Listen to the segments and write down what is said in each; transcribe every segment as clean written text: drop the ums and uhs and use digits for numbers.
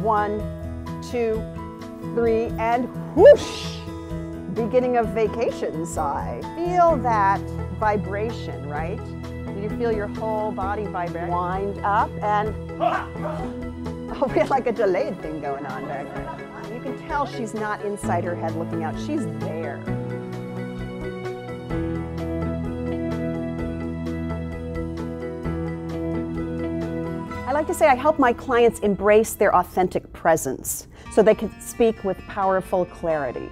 1, 2, 3, and whoosh! Beginning of vacation sigh. Feel that vibration, right? You feel your whole body vibrate. Wind up and, oh, we have like a delayed thing going on back there. You can tell she's not inside her head looking out, she's there. I like to say I help my clients embrace their authentic presence so they can speak with powerful clarity.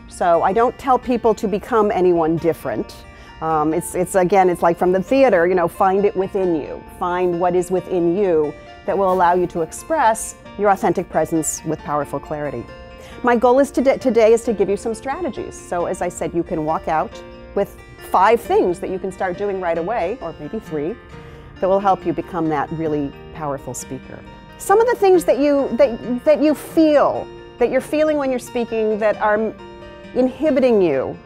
So I don't tell people to become anyone different. It's like from the theater, you know, find it within you. Find what is within you that will allow you to express your authentic presence with powerful clarity. My goal is today is to give you some strategies. So as I said, you can walk out with 5 things that you can start doing right away, or maybe 3, that will help you become that really powerful speaker. Some of the things that you feel, that you're feeling when you're speaking that are inhibiting you,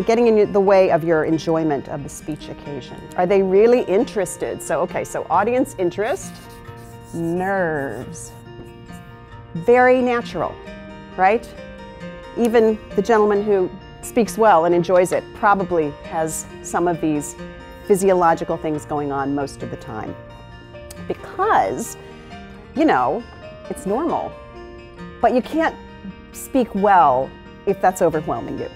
getting in the way of your enjoyment of the speech occasion. Are they really interested? So, okay, so audience interest, nerves. Very natural, right? Even the gentleman who speaks well and enjoys it probably has some of these physiological things going on most of the time. Because, you know, it's normal. But you can't speak well if that's overwhelming you.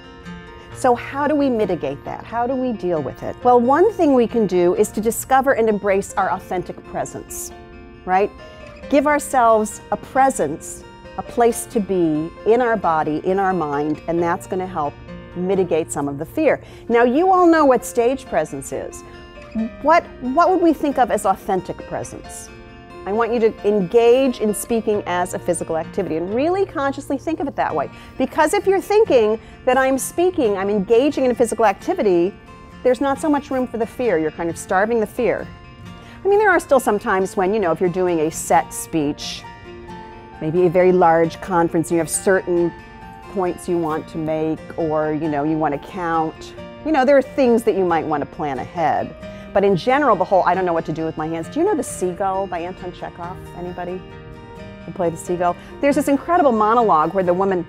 So how do we mitigate that? How do we deal with it? Well, one thing we can do is to discover and embrace our authentic presence, right? Give ourselves a presence, a place to be in our body, in our mind, and that's going to help mitigate some of the fear. Now, you all know what stage presence is. What would we think of as authentic presence? I want you to engage in speaking as a physical activity and really consciously think of it that way. Because if you're thinking that I'm speaking, I'm engaging in a physical activity, there's not so much room for the fear. You're kind of starving the fear. I mean, there are still some times when, you know, if you're doing a set speech, maybe a very large conference, and you have certain points you want to make, or, you know, you want to count. You know, there are things that you might want to plan ahead. But in general, the whole I don't know what to do with my hands. Do you know The Seagull by Anton Chekhov? Anybody who played The Seagull? There's this incredible monologue where the woman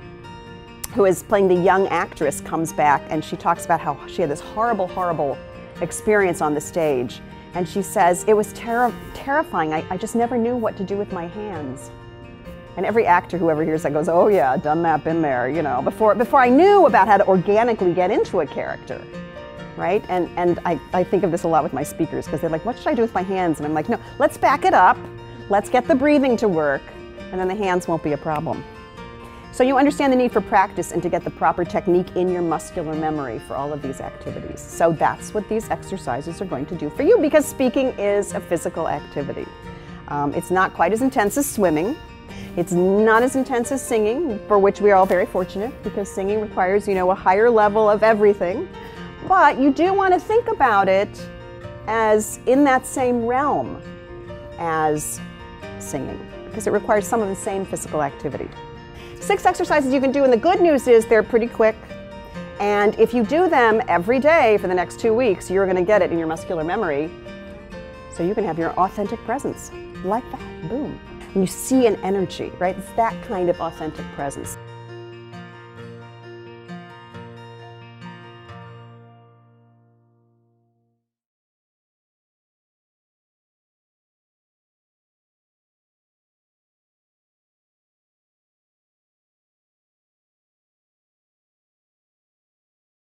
who is playing the young actress comes back and she talks about how she had this horrible, horrible experience on the stage. And she says, it was terrifying. I just never knew what to do with my hands. And every actor who ever hears that goes, oh yeah, done that, been there, you know, before I knew about how to organically get into a character. Right? And I think of this a lot with my speakers because they're like, what should I do with my hands? And I'm like, no, let's back it up. Let's get the breathing to work, and then the hands won't be a problem. So you understand the need for practice and to get the proper technique in your muscular memory for all of these activities. So that's what these exercises are going to do for you, because speaking is a physical activity. It's not quite as intense as swimming. It's not as intense as singing, for which we are all very fortunate, because singing requires, you know, a higher level of everything. But you do want to think about it as in that same realm as singing, because it requires some of the same physical activity. 6 exercises you can do, and the good news is they're pretty quick. And if you do them every day for the next 2 weeks, you're going to get it in your muscular memory, so you can have your authentic presence like that, boom. And you see an energy, right? It's that kind of authentic presence.